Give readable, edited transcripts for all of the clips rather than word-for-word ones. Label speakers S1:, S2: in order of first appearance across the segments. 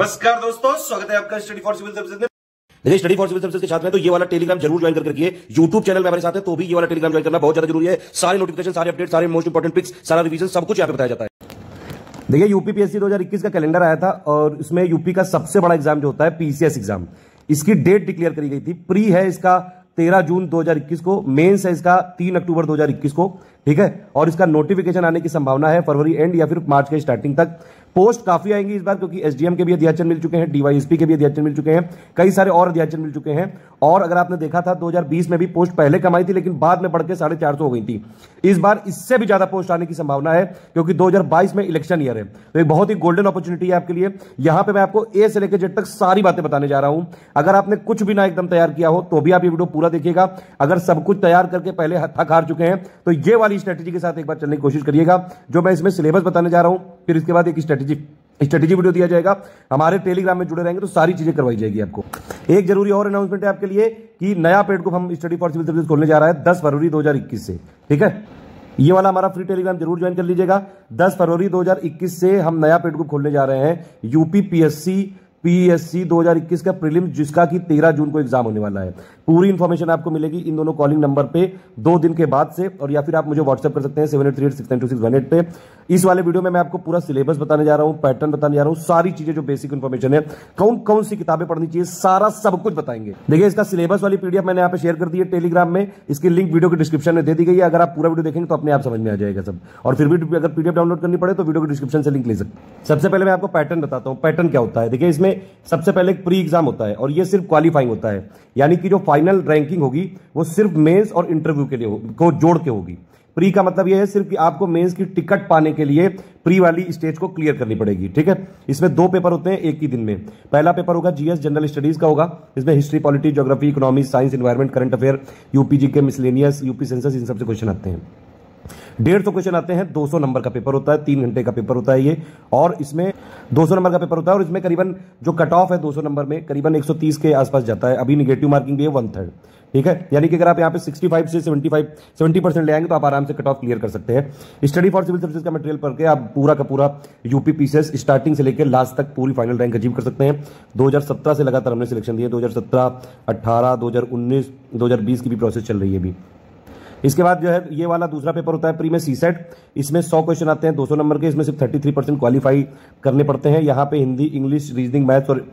S1: नमस्कार दोस्तों, स्वागत है आपका स्टडी फॉर सिविल सर्विसेज में।
S2: देखिए, स्टडी फॉर सिविल सर्विसेज के छात्र हैं तो ये वाला टेलीग्राम जरूर ज्वाइन करके रखिए। यूट्यूब चैनल में हमारे साथ है तो भी ये वाला टेलीग्राम ज्वाइन करना बहुत ज्यादा जरूरी है। सारे नोटिफिकेशन, सारे अपडेट, सारे मोस्ट इंपोर्टेंट पिक्स, सारा रिवीजन सब कुछ यहाँ पे बताया जाता है। देखिए, यूपीपीएससी 2021 का कैलेंडर आया था और इसमें यूपी का सबसे बड़ा एग्जाम जो होता है पीसीएस एग्जाम, इसकी डेट डिक्लेयर करी गई थी। प्री है इसका 13 जून 2021 को, मेंस है इसका 3 अक्टूबर 2021 को, ठीक है। और इसका नोटिफिकेशन आने की संभावना है फरवरी एंड या फिर मार्च के स्टार्टिंग तक। पोस्ट काफी आएंगी इस बार क्योंकि एसडीएम के भी अध्याचन मिल चुके हैं, डीवाईएसपी के भी अध्याचन मिल चुके हैं, कई सारे और अध्याचन मिल चुके हैं। और अगर आपने देखा था 2020 में भी पोस्ट पहले कम आई थी लेकिन बाद में बढ़ के 450 हो गई थी। इस बार इससे भी ज्यादा पोस्ट आने की संभावना है क्योंकि 2022 में इलेक्शन ईयर है, तो एक बहुत ही गोल्डन अपॉर्चुनिटी है आपके लिए। यहां पे मैं आपको ए से लेकर जेड तक सारी बातें बताने जा रहा हूं। अगर आपने कुछ भी ना एकदम तैयार किया हो तो भी आप ये वीडियो पूरा देखिएगा। अगर सब कुछ तैयार करके पहले थक हार चुके हैं तो ये वाली स्ट्रेटेजी के साथ एक बार चलने की कोशिश करिएगा, जो मैं इसमें सिलेबस बताने जा रहा हूं। फिर इसके बाद एक स्ट्रेटेजी वीडियो दिया जाएगा। हमारे टेलीग्राम में जुड़े रहेंगे तो सारी चीजें करवाई जाएगी आपको। एक जरूरी और अनाउंसमेंट है आपके लिए कि नया पेड ग्रुप हम स्टडी फॉर सिविल सर्विसेज खोलने जा रहा है 10 फरवरी 2021 से, ठीक है। ये वाला हमारा फ्री टेलीग्राम जरूर ज्वाइन कर लीजिएगा। 10 फरवरी 2021 से हम नया पेड ग्रुप खोलने जा रहे हैं यूपीपीएससी 2021 का प्रीलिम्स, जिसका कि 13 जून को एग्जाम होने वाला है। पूरी इंफॉर्मेशन आपको मिलेगी इन दोनों कॉलिंग नंबर पे 2 दिन के बाद से, और या फिर आप मुझे व्हाट्सएप कर सकते हैं 7838692618 पे। इस वाले वीडियो में मैं आपको पूरा सिलेबस बताने जा रहा हूं, पैटर्न बताने जा रहा हूं, सारी चीजें जो बेसिक इंफॉर्मेशन है, कौन कौन सी किताबें पढ़नी चाहिए, सारा सब कुछ बताएंगे। देखिए, इसका सिलेबस वाली पीडीएफ मैंने यहाँ पे शेयर कर दी है टेलीग्राम में, इसकी लिंक वीडियो के डिस्क्रिप्शन में दे दी गई है। अगर आप पूरा वीडियो देखेंगे तो अपने आप समझ में आ जाएगा सब। और फिर भी अगर पीडीएफ डाउनलोड करनी पड़े तो वीडियो के डिस्क्रिप्शन से लिंक ले सकते हैं। सबसे पहले मैं आपको पैटर्न बताता हूं, पैटर्न क्या होता है। देखिए, इसमें सबसे पहले एक प्री एग्जाम होता है और ये सिर्फ क्वालिफाइंग होता है, यानी कि जो फाइनल रैंकिंग होगी वो सिर्फ मेंस और इंटरव्यू के लिए को जोड़ के होगी। प्री का मतलब यह है सिर्फ कि आपको मेंस की टिकट पाने के लिए प्री वाली स्टेज को क्लियर करनी पड़ेगी, ठीक है। इसमें 2 पेपर होते हैं एक ही दिन में। पहला पेपर होगा जीएस जनरल स्टडीज का होगा, इसमें history, polity, geography, economy, science, environment, current affair, UPG के मिसलेनियस, यूपी सेंसस, इन सबसे क्वेश्चन आते हैं। 150 क्वेश्चन आते हैं। 200 नंबर का पेपर होता है, 3 घंटे का पेपर होता है ये। और इसमें 200 नंबर का पेपर होता है और इसमें करीबन जो कट ऑफ है 200 नंबर में करीबन 130 के आसपास जाता है। अभी निगेटिव मार्किंग भी है 1/3, ठीक है। यानी कि अगर आप यहाँ पे 65 से 70% ले आएंगे तो आप आराम से कट ऑफ क्लियर कर सकते हैं। स्टडी फॉर सिविल सर्विसेज का मटेरियल पढ़ के आप पूरा का पूरा यूपीपीसीएस स्टार्टिंग से लेकर लास्ट तक पूरी फाइनल रैंक अचीव कर सकते हैं। 2017 से लगातार हमने सिलेक्शन दिए, 2017, 18, 2019, 2020 की भी प्रोसेस चल रही है अभी। इसके बाद जो है ये वाला दूसरा पेपर होता है प्री में सीसेट। इसमें 100 क्वेश्चन आते हैं 200 नंबर के, इसमें सिर्फ 33% क्वालिफाई करने पड़ते हैं। यहाँ पे हिंदी, इंग्लिश, रीजनिंग, मैथ्स और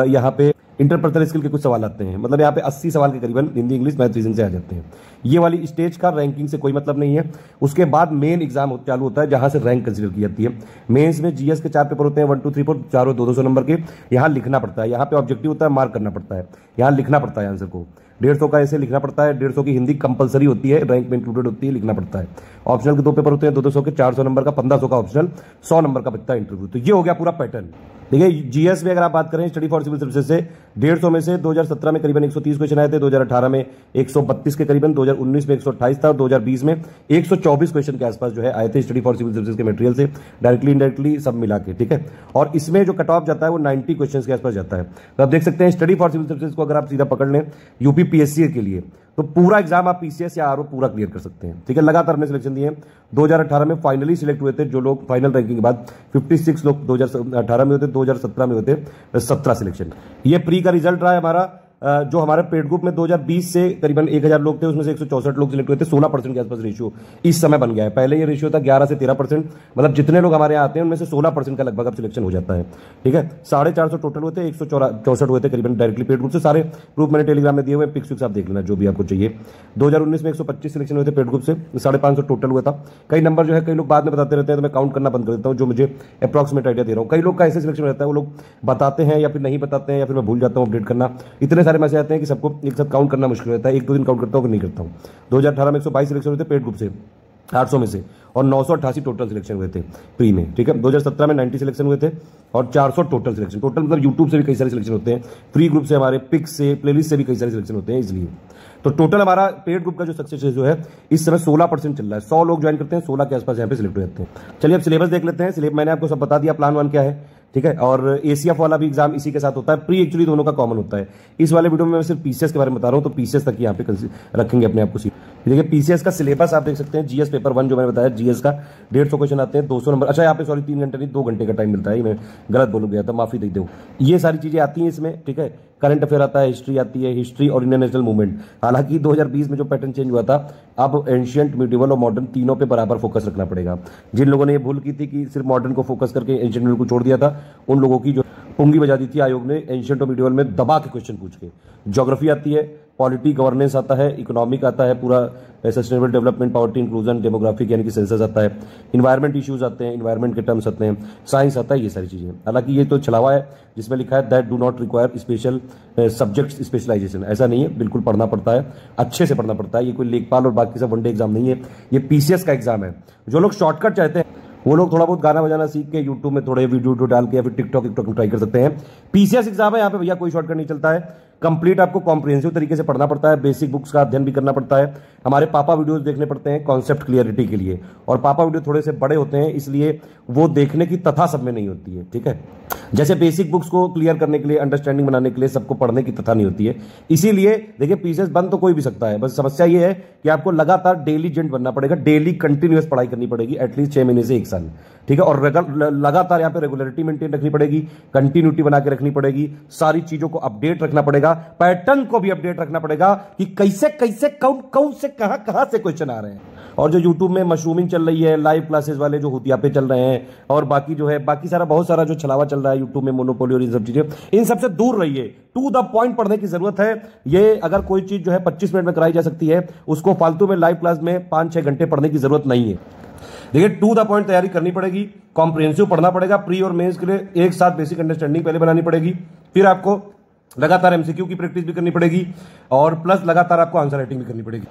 S2: यहाँ पे इंटरपर्सनल स्किल के कुछ सवाल आते हैं। मतलब यहाँ पे 80 सवाल के करीबन हिंदी, इंग्लिश, मैथ, रीजनिंग से आ जाते हैं। ये वाली स्टेज का रैंकिंग से कोई मतलब नहीं है। उसके बाद मेन एग्जाम चालू होता है जहां से रैंक कंसीडर की जाती है। मेंस में जीएस के 4 पेपर होते हैं, 1, 2, 3, 4, चारों 200 नंबर के। यहाँ लिखना पड़ता है, यहाँ पे ऑब्जेक्टिव होता है, मार्क करना पड़ता है, यहाँ लिखना पड़ता है आंसर को। 150 का ऐसे लिखना पड़ता है, 150 की हिंदी कंपलसरी होती है, रैंक में इंक्लूडेड होती है, लिखना पड़ता है। ऑप्शनल के 2 पेपर होते हैं 200 के, 400 नंबर का, 1500 का ऑप्शनल, 100 नंबर का बचता है इंटरव्यू। तो ये हो गया पूरा पैटर्न। देखिए, जीएस में अगर आप बात करें स्टडी फॉर सिविल सर्विसेज से 150 में से 2017 में करीबन 130 क्वेश्चन आए थे, 2018 में 132 के करीबन, 2019 में 128 था, 2020 में 124 क्वेश्चन के आसपास जो है आए थे स्टडी फॉर सिविल सर्विसेज के मटेरियल से, डायरेक्टली इनडायरेक्टली सब मिला के, ठीक है। और इसमें जो कट ऑफ जाता है वो 90 क्वेश्चन के आसपास जाता है। तो आप देख सकते हैं स्टडी फॉर सिविल सर्विसेज को अगर आप सीधा पकड़ लें यूपीपीएससी के लिए तो पूरा एग्जाम आप पीसीएस या आरओ पूरा क्लियर कर सकते हैं, ठीक है। लगातार हमने सिलेक्शन दिए हैं। 2018 में फाइनली सिलेक्ट हुए थे जो लोग फाइनल रैंकिंग के बाद 56 लोग 2018 में होते, 2017 में होते 17 सिलेक्शन। ये प्री का रिजल्ट रहा है हमारा। जो हमारे पेड ग्रुप में 2020 से करीबन 1000 लोग थे, उसमें से 164 लोग सिलेक्ट हुए थे। 16% के आसपास रेशियो इस समय बन गया है। पहले ये रेशियो था 11 से 13%, मतलब जितने लोग हमारे यहाँ आते हैं उनमें से 16% का लगभग अब सिलेक्शन हो जाता है, ठीक है। 450 टोटल हुए थे, 164 हुए थे करीबन डायरेक्टली पेड ग्रुप से। सारे ग्रुप मैंने टेलीग्राम में दिए हुए, पिक्स आप देख लेना जो भी आपको चाहिए। 2019 में 125 सिलेक्शन हुए थे पेड ग्रुप से, 550 टोटल हुआ था। कई नंबर जो है कई लोग बाद में बताते रहते हैं तो मैं काउंट करना बंद कर देता हूँ, जो मुझे अप्रॉक्सीमेट आइडिया दे रहा हूँ। कई लोग का ऐसे सिलेक्शन रहता है वो लोग बताते हैं या फिर नहीं बताते हैं या फिर मैं भूल जाता हूँ अपडेट करना। इतने सारे मैसेज आते हैं कि सबको एक साथ काउंट करना मुश्किल रहता है, 1-2 दिन काउंट करता हूं कि नहीं करता हूं। 2018 में 122 सिलेक्शन हुए थे पेड ग्रुप से 800 में से, और 988 टोटल सिलेक्शन हुए थे प्री में, ठीक है। 2017 में 90 सिलेक्शन हुए थे और 400 टोटल सिलेक्शन। टोटल मतलब यूट्यूब से भी कई सारे सिलेक्शन होते हैं, फ्री ग्रुप से, हमारे पिक्स से, प्लेलिस्ट से भी कई सारे सिलेक्शन होते हैं, इसलिए तो टोटल हमारा पेड ग्रुप का जो सक्सेस जो है इस समय 16% चल रहा है। 100 लोग ज्वाइन करते हैं, 16 के आसपास यहाँ पे सिलेक्ट हो जाते हैं। चलिए अब सिलेबस देख लेते हैं। सिलेबस मैंने आपको सब बता दिया, प्लान 1 क्या है, ठीक है। और एसीएफ वाला भी एग्जाम इसी के साथ होता है। प्री एक्चुअली दोनों का कॉमन होता है। इस वाले वीडियो में मैं सिर्फ पीसीएस के बारे में बता रहा हूं, तो पीसीएस तक यहाँ पे रखेंगे अपने आप को। देखिए पीसीएस का सिलेबस आप देख सकते हैं। जीएस पेपर 1 जो मैंने बताया, जीएस का 150 क्वेश्चन आते हैं, 200 नंबर। अच्छा यहाँ पे सॉरी 3 घंटे नहीं 2 घंटे का टाइम मिलता है, मैं गलत बोल गया था, माफी दे दो। ये सारी चीजें आती हैं इसमें, ठीक है। करंट अफेयर आता है, हिस्ट्री आती है, हिस्ट्री और इंडियन नेशनल मूवमेंट। हालांकि 2020 में जो पैटर्न चेंज हुआ था, अब एंशियंट, मिडिवल और मॉडर्न तीनों पे बराबर फोकस रखना पड़ेगा। जिन लोगों ने ये भूल की थी कि सिर्फ मॉडर्न को फोकस करके एंशियंट मिडिवल को छोड़ दिया था, उन लोगों की जो पुंगी बजा दी थी आयोग ने एंशियंट और मिडिवल में दबा के क्वेश्चन पूछ के। ज्योग्राफी आती है, पॉलिटी गवर्नेंस आता है, इकोनॉमिक आता है, पूरा sustainable development, poverty inclusion, demographic यानी कि सेंसस आता है, इन्वायरमेंट इश्यूज आते हैं, इन्वायरमेंट के टर्म्स आते हैं, साइंस आता है, ये सारी चीजें। हालांकि ये तो छलावा है जिसमें लिखा है that do not require special subject specialization. ऐसा नहीं है, बिल्कुल पढ़ना पड़ता है, अच्छे से पढ़ना पड़ता है। ये कोई लेखपाल और बाकी सब वनडे एग्जाम नहीं है, ये पीसीएस का एग्जाम है। जो लोग शॉर्टकट चाहते हैं वो लोग थोड़ा बहुत गाना बजाना सीख के यूट्यूब में थोड़े वीडियो डाल के या फिर टिकटॉक में ट्राई कर सकते हैं। पीसीएस एग्जाम है, यहाँ पे भैया कोई शॉर्टकट नहीं चलता है। कंप्लीट आपको कॉम्प्रिहेंसिव तरीके से पढ़ना पड़ता है, बेसिक बुक्स का अध्ययन भी करना पड़ता है। हमारे पापा वीडियोस देखने पड़ते हैं कॉन्सेप्ट क्लियरिटी के लिए, और पापा वीडियो थोड़े से बड़े होते हैं इसलिए वो देखने की तथा सब में नहीं होती है, ठीक है। जैसे बेसिक बुक्स को क्लियर करने के लिए, अंडरस्टैंडिंग बनाने के लिए सबको पढ़ने की तथा नहीं होती है। इसीलिए देखिए पीसीएस बन तो कोई भी सकता है, बस समस्या ये है कि आपको लगातार डेली जेंट बनना पड़ेगा, डेली कंटिन्यूअस पढ़ाई करनी पड़ेगी, एटलीस्ट 6 महीने से 1 साल, ठीक है। और लगातार यहाँ पे रेगुलरिटी मेंटेन रखनी पड़ेगी, कंटिन्यूटी बना के रखनी पड़ेगी, सारी चीजों को अपडेट रखना पड़ेगा, पैटर्न को भी अपडेट रखना पड़ेगा कि कैसे कैसे कौन से कहां से क्वेश्चन आ रहे हैं। और जो यूट्यूब में मशरूमिंग चल रही है, लाइव क्लासेस वाले जो हुतिया पे चल रहे हैं, और बाकी जो है बाकी सारा बहुत सारा जो छलावा चल रहा है यूट्यूब में, मोनोपोली और इन सब चीजें, इन सबसे दूर रहिए। टू द पॉइंट पढ़ने की जरूरत है। ये अगर कोई चीज जो है 25 मिनट में कराई जा सकती है, उसको फालतू में लाइव क्लास में 5-6 घंटे पढ़ने की जरूरत नहीं है। देखिए टू द पॉइंट तैयारी करनी पड़ेगी, कॉम्प्रिहेंसिव पढ़ना पड़ेगा। प्री और मेंस के लिए एक साथ बेसिक अंडरस्टैंडिंग पहले बनानी पड़ेगी, फिर आपको लगातार एमसीक्यू की प्रैक्टिस भी करनी पड़ेगी, और प्लस लगातार आपको आंसर राइटिंग भी करनी पड़ेगी।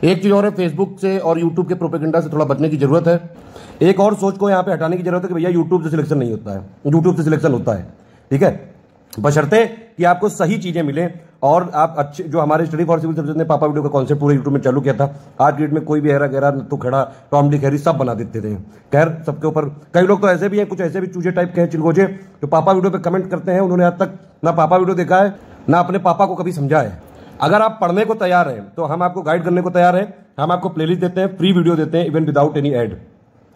S2: एक चीज और है, फेसबुक से और यूट्यूब के प्रोपेगेंडा से थोड़ा बचने की जरूरत है। एक और सोच को यहाँ पे हटाने की जरूरत है कि भैया यूट्यूब से सिलेक्शन नहीं होता है, यूट्यूब से सिलेक्शन होता है, ठीक है, बशर्ते कि आपको सही चीजें मिले। और आप अच्छे, जो हमारे स्टडी फॉर सिविल सर्विसेज ने पापा वीडियो का कॉन्सेप्ट पूरे यूट्यूब में चालू किया था, आज डेट में कोई भी हेरा गहरा तो खड़ा टॉम डिक हैरी सब बना देते थे। खैर सबके ऊपर कई लोग तो ऐसे भी हैं, कुछ ऐसे भी चूजे टाइप के हैं चिलगोजे, जो पापा वीडियो पे कमेंट करते हैं, उन्होंने आज तक ना पापा वीडियो देखा है ना अपने पापा को कभी समझा है। अगर आप पढ़ने को तैयार हैं तो हम आपको गाइड करने को तैयार हैं। हम आपको प्लेलिस्ट देते हैं, फ्री वीडियो देते हैं, इवन विदाउट एनी एड,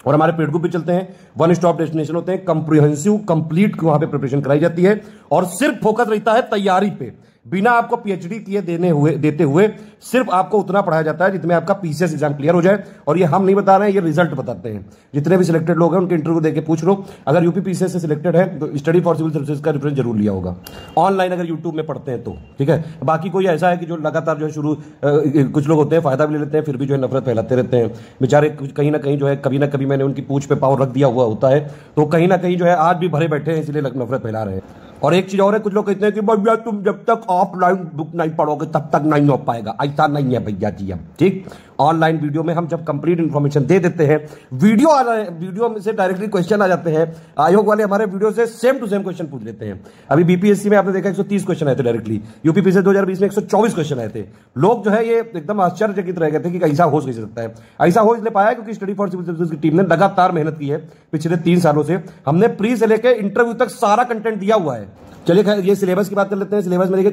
S2: और हमारे पेड ग्रुप भी चलते हैं, वन स्टॉप डेस्टिनेशन होते हैं, कंप्रिहेंसिव कंप्लीट वहां पे प्रिपरेशन कराई जाती है, और सिर्फ फोकस रहता है तैयारी पे। बिना आपको पीएचडी किए देते हुए सिर्फ आपको उतना पढ़ाया जाता है जितने आपका पीसीएस एग्जाम क्लियर हो जाए। और ये हम नहीं बता रहे हैं, ये रिजल्ट बताते हैं। जितने भी सिलेक्टेड लोग हैं उनके इंटरव्यू देके पूछ लो, अगर यूपी पीसीएस से सिलेक्टेड है तो स्टडी फॉर सिविल सर्विसेज का रेफरेंस जरूर लिया होगा, ऑनलाइन अगर यूट्यूब में पढ़ते हैं तो, ठीक है। बाकी कोई ऐसा है कि जो लगातार जो है कुछ लोग होते हैं फायदा भी ले लेते हैं, फिर भी जो है नफरत फैलाते रहते हैं बेचारे। कहीं ना कहीं जो है कभी ना कभी मैंने उनकी पूछ पे पाँव रख दिया हुआ होता है, तो कहीं ना कहीं जो है आज भी भरे बैठे हैं, इसलिए नफरत फैला रहे हैं। और एक चीज और है, कुछ लोग कहते हैं कि भैया तुम जब तक ऑफलाइन बुक नहीं पढ़ोगे तब तक नहीं हो पाएगा। ऐसा नहीं है भैया जी, हम ठीक ऑनलाइन वीडियो में हम जब कंप्लीट इन्फॉर्मेशन दे देते हैं, वीडियो में से डायरेक्टली क्वेश्चन आ जाते हैं। आयोग वाले हमारे वीडियो से सेम टू सेम क्वेश्चन पूछ लेते हैं। अभी बीपीएससी में आपने देखा 130 क्वेश्चन आए थे डायरेक्टली, यूपी पीसीएस 2020 में 124 क्वेश्चन आए थे। लोग जो है ये एकदम आश्चर्यचकित रह गए थे कि ऐसा हो कैसे सकता है। ऐसा हो इसलिए पाया क्योंकि स्टडी फॉर सिविल सर्विसेज की टीम ने लगातार मेहनत की है पिछले 3 सालों से। हमने प्री से लेकर इंटरव्यू तक सारा कंटेंट दिया हुआ है। चलिए ये सिलेबस की बात कर लेते हैं। सिलेबस में देखिए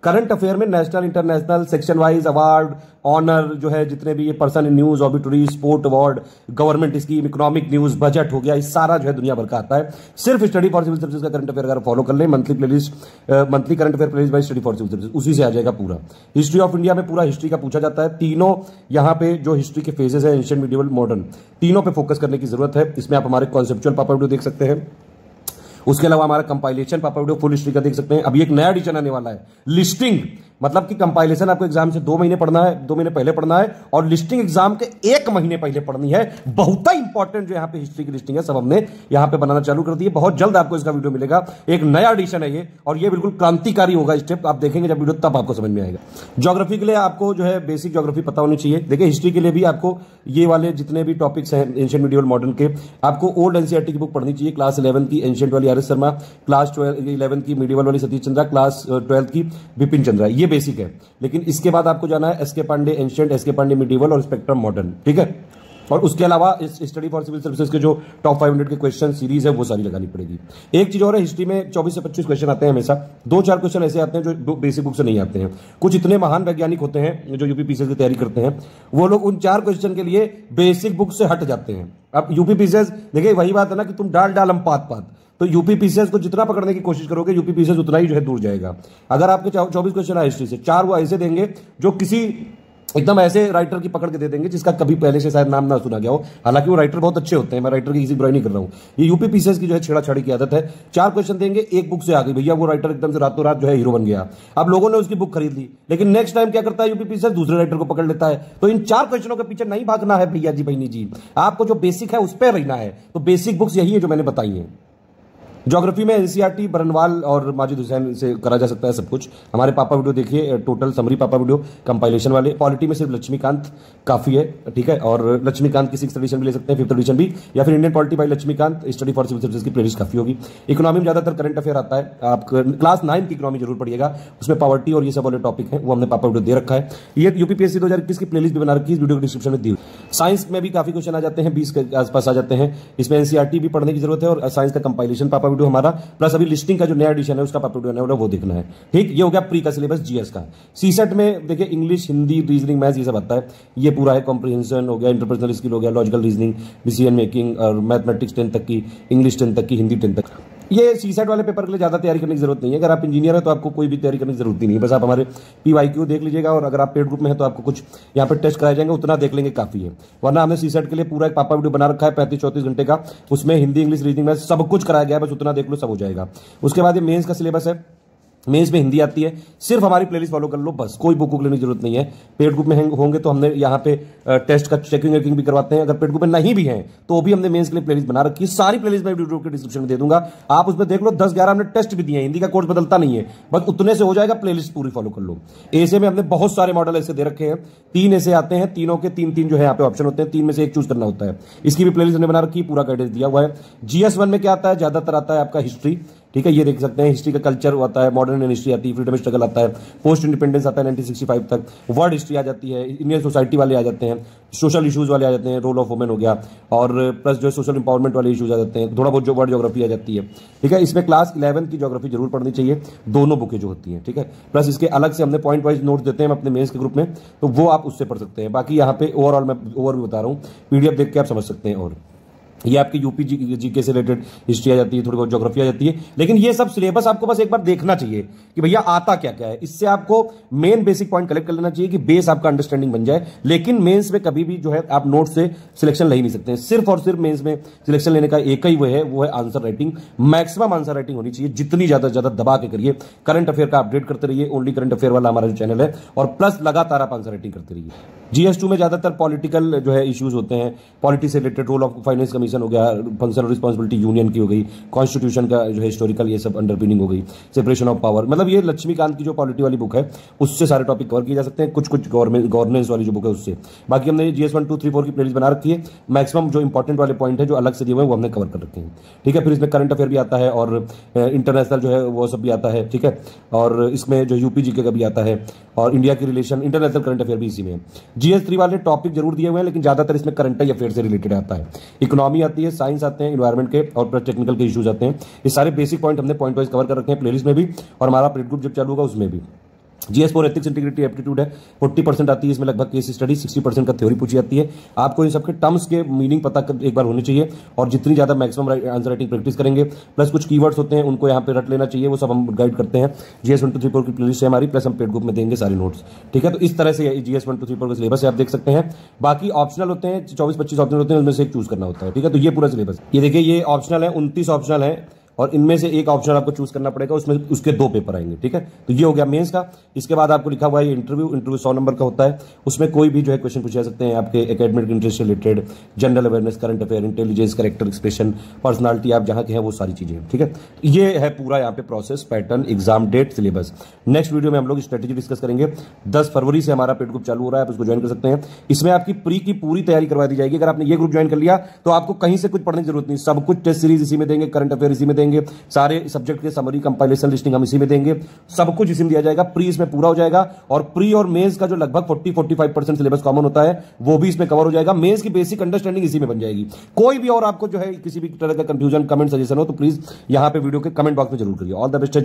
S2: करंट अफेयर में national international section wise award, honour जो है जितने भी ये person in news, obituary, sport award, government scheme, economic news, budget हो गया, इस सारा जो है दुनिया भर का आता है। सिर्फ स्टडी फॉर सिविल सर्विसेज का करंट अफेयर अगर फॉलो कर ले, monthly current affair playlist by study for civil services, उसी से आ जाएगा पूरा। हिस्ट्री ऑफ इंडिया में पूरा हिस्ट्री का पूछा जाता है। तीनों यहाँ पे जो हिस्ट्री के फेजेस है, एंशिएंट, मिडिवल, मॉडर्न, तीनों पे फोकस करने की जरूरत है। इसमें आप हमारे कॉन्सेप्चुअल पापा वीडियो देख सकते हैं। उसके अलावा हमारा कंपाइलेशन पापा वीडियो फुल हिस्ट्री का देख सकते हैं। अभी एक नया एडिशन आने वाला है, लिस्टिंग, मतलब कि कंपाइलेशन आपको एग्जाम से 2 महीने पढ़ना है, 2 महीने पहले पढ़ना है, और लिस्टिंग एग्जाम के 1 महीने पहले पढ़नी है। बहुत ही इंपॉर्टेंट जो यहाँ पे हिस्ट्री की लिस्टिंग है, सब हमने यहाँ पे बनाना चालू कर दी है। बहुत जल्द आपको इसका वीडियो मिलेगा। एक नया एडिशन है ये, और ये बिल्कुल क्रांतिकारी होगा स्टेप। आप देखेंगे जब वीडियो तब आपको समझ में आएगा। ज्योग्राफी के लिए आपको जो है बेसिक ज्योग्राफी पता होनी चाहिए। देखिए हिस्ट्री के लिए भी आपको ये वाले जितने भी टॉपिक्स हैं एंशिएंट, मिडिवल, मॉडर्न के, आपको ओल्ड एनसीईआरटी की बुक पढ़नी चाहिए। क्लास 11 की एंशिएंट वाली आर एस शर्मा, क्लास 11 की मिडिवल वाली सतीश चंद्रा, क्लास 12 की विपिन चंद्रा, ये बेसिक है। लेकिन इसके बाद आपको जाना है एसके पांडे एंशिएंट, एसके पांडे मिडिवल और स्पेक्ट्रम मॉडर्न, ठीक है। और उसके अलावा इस स्टडी फॉर सिविल सर्विसेज के जो टॉप 500 के क्वेश्चन सीरीज है वो सारी लगानी पड़ेगी। एक चीज और है, हिस्ट्री में 24 से 25 क्वेश्चन आते हैं हमेशा। 2-4 क्वेश्चन ऐसे आते हैं जो बेसिक बुक से नहीं आते हैं। कुछ इतने महान वैज्ञानिक होते हैं जो यूपीपीसीएस की तैयारी करते हैं, वो लोग उन 4 क्वेश्चन के लिए बेसिक बुक से हट जाते हैं। अब यूपीपीसीएस देखिए, वही बात है ना कि तुम डाल हम पात, तो यूपीपीसीएस को जितना पकड़ने की कोशिश करोगे यूपीपीसीएस उतना ही जो है दूर जाएगा। अगर आपके 24 क्वेश्चन है हिस्ट्री से, 4 वो ऐसे देंगे जो किसी एकदम ऐसे राइटर की पकड़ के दे देंगे जिसका कभी पहले से शायद नाम ना सुना गया हो, हालांकि वो राइटर बहुत अच्छे होते हैं, मैं राइटर की किसी बुराई नहीं कर रहा हूं। ये यूपीपीसीएस की जो है छेड़ाछाड़ी की आदत है। 4 क्वेश्चन देंगे, एक बुक से आ गई भैया, वो राइटर एकदम से रातों रात जो है हीरो बन गया। अब लोगों ने उसकी बुक खरीद ली, लेकिन नेक्स्ट टाइम क्या करता है यूपीपीसीएस, दूसरे राइटर को पकड़ लेता है। तो इन 4 क्वेश्चनों के पीछे नहीं भागना है भैया जी, बहनी जी, आपको जो बेसिक है उस पर रहना है। तो बेसिक बुक्स यही है जो मैंने बताई है। ज्योग्राफी में एनसीईआरटी, बरनवाल और माजिद हुसैन से करा जा सकता है सब कुछ। हमारे पापा वीडियो देखिए, टोटल समरी पापा वीडियो कंपाइलेशन वाले। पॉलिटी में सिर्फ लक्ष्मीकांत काफी है, ठीक है, और लक्ष्मीकांत की 6th एडिशन भी ले सकते हैं, 5th एडिशन भी, या फिर Indian polity by Laxmikanth, study for civil services की प्लेलिस्ट काफी होगी। इकोनॉमी में ज्यादातर करंट अफेयर आता है, आप क्लास 9 की इकोनॉमी जरूर पढ़िएगा, उसमें पॉवर्टी और ये सब वाले टॉपिक है, वो हमने पापा वीडियो दे रखा है। ये यूपीपीएससी 2021 की प्लेलिस्ट भी बना रखी है, वीडियो को डिस्क्रिप्शन में दी। साइंस में भी काफी क्वेश्चन आ जाते हैं, 20 के आसपास आ जाते हैं। इसमें एनसीईआरटी भी पढ़ने की जरूरत है, और साइंस का कंपाइलेशन पापा वीडियो हमारा, प्लस अभी लिस्टिंग का जो नया एडिशन है उसका पापा वीडियो है वो देखना है। ठीक, ये हो गया प्री का सिलेबस जीएस का। सीसेट में देखिए इंग्लिश, हिंदी, रीजनिंग, मैथ्स ये सब आता है, ये पूरा है। कॉम्प्रिहेंशन हो गया, इंटरपर्सनल स्किल हो गया, लॉजिकल रीजनिंग, डिसीजन मेकिंग, और मैथमेटिक्स 10 तक की, इंग्लिश 10 तक की, हिंदी 10 तक। ये सीसेट वाले पेपर के लिए ज्यादा तैयारी करने की जरूरत नहीं है। अगर आप इंजीनियर है तो आपको कोई भी तैयारी करने की जरूरत ही नहीं है, बस आप हमारे पीवाईक्यू देख लीजिएगा, और अगर आप पेड ग्रुप में है तो आपको कुछ यहाँ पे टेस्ट कराए जाएंगे, उतना देख लेंगे काफी है। वरना हमने सीसेट के लिए पूरा एक पापा वीडियो बना रखा है 35-34 घंटे का, उसमें हिंदी, इंग्लिश, रीजनिंग में सब कुछ कराया गया है, बस उतना देख लो सब हो जाएगा। उसके बाद ये मेंस का सिलेबस है, मेंस में हिंदी आती है, सिर्फ हमारी प्लेलिस्ट फॉलो कर लो बस, कोई बुक लेने की जरूरत नहीं है। पेड ग्रुप में होंगे तो हमने यहाँ पे टेस्ट का चेकिंग वेकिंग भी करवाते हैं। अगर पेड ग्रुप में नहीं भी हैं तो भी हमने मेंस के लिए प्लेलिस्ट बना रखी है, सारी प्लेलिस्ट मैं वीडियो के डिस्क्रिप्शन में दे दूंगा, आप उसमें देख लो। 10-11 हमने टेस्ट भी दिए हैं, हिंदी का कोर्स बदलता नहीं है, बस उतने से हो जाएगा, प्लेलिस्ट पूरी फॉलो कर लो। ऐसे में हमने बहुत सारे मॉडल ऐसे दे रखे हैं, 3 ऐसे आते हैं, तीनों के 3-3 जो है यहाँ पे ऑप्शन होते हैं, 3 में से एक चूज करना होता है। इसकी भी प्लेलिस्ट हमने बना रखी है, पूरा गाइडेंस दिया हुआ है। जीएस1 में क्या आता है, ज्यादातर आता है आपका हिस्ट्री, ठीक है, ये देख सकते हैं, हिस्ट्री का कल्चर आता है, मॉडर्न हिस्ट्री आती है, फ्रीडम स्ट्रगल आता है, पोस्ट इंडिपेंडेंस आता है 1965 तक, वर्ल्ड हिस्ट्री आ जाती है, इंडियन सोसाइटी वाले आ जाते हैं, सोशल इश्यूज वाले आ जाते हैं, रोल ऑफ वुमेन हो गया, और प्लस जो सोशल इंपावरमेंट वाले इश्यूज आ जाते हैं, थोड़ा बहुत जो वर्ल्ड ज्योग्राफी आ जाती है, ठीक है। इसमें क्लास 11 की ज्योग्राफी जरूर पढ़नी चाहिए, दोनों बुकें जो होती हैं, ठीक है। प्लस इसके अलग से हमने पॉइंट वाइज नोट देते हैं अपने मेंस के ग्रुप में, तो वो आप उससे पढ़ सकते हैं। बाकी यहाँ पे ओवरऑल मैं ओवरव्यू बता रहा हूँ, पीडीएफ देख के आप समझ सकते हैं। और ये आपकी यूपी जीके से रिलेटेड हिस्ट्री आ जाती है, थोड़ी बहुत ज्योग्राफी आ जाती है, लेकिन ये सब सिलेबस आपको बस एक बार देखना चाहिए कि भैया आता क्या क्या है। इससे आपको मेन बेसिक पॉइंट कलेक्ट कर लेना चाहिए कि बेस आपका अंडरस्टैंडिंग बन जाए। लेकिन मेंस में कभी भी जो है आप नोट से सिलेक्शन ले ही नहीं सकते हैं, सिर्फ और सिर्फ मेंस में सिलेक्शन लेने का एक ही वो है answer writing. Maximum answer writing होनी चाहिए, जितनी ज्यादा ज्यादा दबा के करिए। करंट अफेयर का अपडेट करते रहिए, ओनली करंट अफेयर वाला हमारा जो चैनल है, और प्लस लगातार आप आंसर राइटिंग करते रहिए। जीएस2 में ज्यादातर पॉलिटिकल जो है इश्यूज होते हैं, पॉलिटिक्स से related, role of finance commission हो गया, फंक्शन और रिस्पांसिबिलिटी यूनियन की हो गई, कॉन्स्टिट्यूशन का जो है हिस्टोरिकल ये सब अंडरपिनिंग हो गई, सेपरेशन ऑफ पावर, मतलब ये लक्ष्मीकांत की जो पॉलिटी वाली बुक है उससे सारे टॉपिक कवर किए जा सकते हैं, कुछ गवर्नेंस वाली जो बुक है उससे। बाकी हमने GS1, 2, 3, 4 की प्लेलिस्ट बना रखी है, मैक्सिमम जो इंपॉर्टेंट वाले पॉइंट है जो अलग से दिए हुए हैं वो हमने कवर कर रखे हैं, ठीक है। फिर इसमें करंट अफेयर भी आता है, और इंटरनेशनल जो है वो सब भी आता है, ठीक है। और इसमें जो यूपी जीके का भी आता है, और इंडिया की रिलेशन, इंटरनेशनल करंट अफेयर भी इसी में है। GS3 वाले टॉपिक जरूर दिए हुए हैं, लेकिन ज्यादातर इसमें करंट अफेयर से रिलेटेड आता है। इकोनॉमी आती है, साइंस आते हैं, एनवायरमेंट के और टेक्निकल के इश्यूज आते हैं। ये सारे बेसिक पॉइंट हमने पॉइंट वाइज कवर कर रखे हैं प्लेलिस्ट में भी, और हमारा पेड ग्रुप जब चालू होगा उसमें भी। GS4 एथिक्स, इंटीग्रिटी, एप्टीट्यूड है, 40% आती है इसमें, लगभग केस स्टडी, 60% का थ्योरी पूछी जाती है। आपको इन सबके टर्म्स के मीनिंग पता एक बार होनी चाहिए, और जितनी ज्यादा मैक्सिमम आंसर राइटिंग प्रैक्टिस करेंगे, प्लस कुछ कीवर्ड्स होते हैं उनको यहाँ पे रट लेना चाहिए, वो सब हम गाइड करते हैं। GS1, 2, 3, 4 की प्लेलिस्ट है हमारी, प्लस हम पेड ग्रुप में देंगे सारे नोट्स, ठीक है। तो इस तरह से GS1, 2, 3, 4 का सिलेबस है, आप देख सकते हैं। बाकी ऑप्शनल होते हैं, 24-25 ऑप्शनल होते हैं, उनमें से एक चूज करना होता है, ठीक है। तो ये पूरा सिलेबस, ये देखिए, ये ऑप्शनल है, 29 ऑप्शनल है, और इनमें से एक ऑप्शन आपको चूज करना पड़ेगा, उसमें उसके 2 पेपर आएंगे, ठीक है। तो ये हो गया मेंस का। इसके बाद आपको लिखा हुआ है इंटरव्यू 100 नंबर का होता है, उसमें कोई भी जो है क्वेश्चन पूछे जा सकते हैं आपके एकेडमिक इंटरेस्ट से related, general awareness, current affair, intelligence, character expression, personality, आप जहां के हैं वो सारी चीजें, ठीक है। ये है पूरा यहाँ पे process, pattern, exam date, syllabus. Next video में हम लोग स्ट्रेटेजी डिस्कस करेंगे। 10 फरवरी से हमारा पेड ग्रुप चालू हो रहा है, आप उसको ज्वाइन कर सकते हैं। इसमें आपकी प्री की पूरी तैयारी करवा दी जाएगी। अगर आपने ये ग्रुप ज्वाइन कर लिया तो आपको कहीं से कुछ पढ़ने की जरूरत नहीं, सब कुछ टेस्ट सीरीज इसी में देंगे, करंट अफेयर इसी में देंगे, देंगे, सारे सब्जेक्ट के समरी कंपाइलेशन लिस्टिंग हम इसी में देंगे, सब कुछ इसी में दिया जाएगा। प्री इसमें पूरा हो जाएगा और प्री और मेंस का जो लगभग 40-45% सिलेबस कॉमन होता है वो भी इसमें कवर हो जाएगा। मेंस की बेसिक अंडरस्टैंडिंग इसी में बन जाएगी। कोई भी और आपको जो है किसी भी तरह का कंफ्यूजन, कमेंट, सजेशन हो तो प्लीज यहां पे वीडियो के कमेंट बॉक्स में जरूर करिए। All the best.